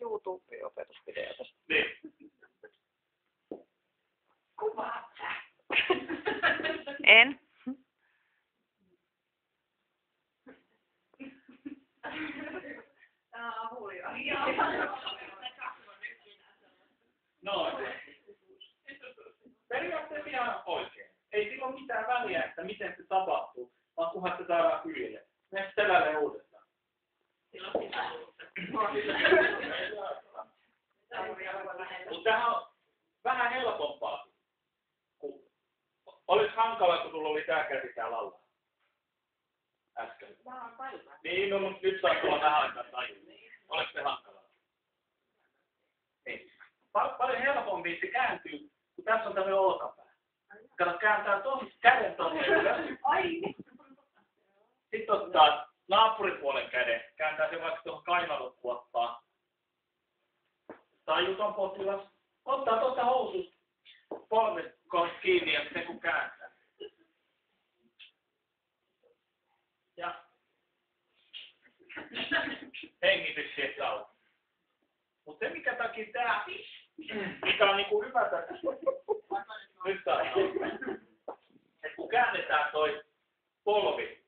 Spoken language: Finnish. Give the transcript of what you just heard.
YouTube-opetusvideota. Niin. Kuvaat sä. En. No. Periaatteessa ihan oikein. Ei sillä ole mitään väliä, että miten se tapahtuu, vaan kunhan se saadaan kylille. Mennään selälleen uudestaan. Mutta tämähän on vähän helpompaa. Olisi hankalaa, kun sulla oli tää käsi täällä alla. Äsken. Niin, no, mutta nyt saat olla vähän aikaa tajua. Oliko se hankalaa? Niin. Paljon helpompi se kääntyy, kun tässä on tämmöinen olkapää. Kato, kääntää tuon käden tuonne ylös. Sitten ottaa naapuripuolen käden, kääntää se vaikka tuohon kainalokuoppaan. Tajuton potilas. Ottaa tuosta housusta polvet kiinni ja se kun kääntää. Ja hengitys sieltä auki. Mutta se mikä takia tää, mikä on niinku hyvä tässä, nyt saa että kun käännetään toi polvi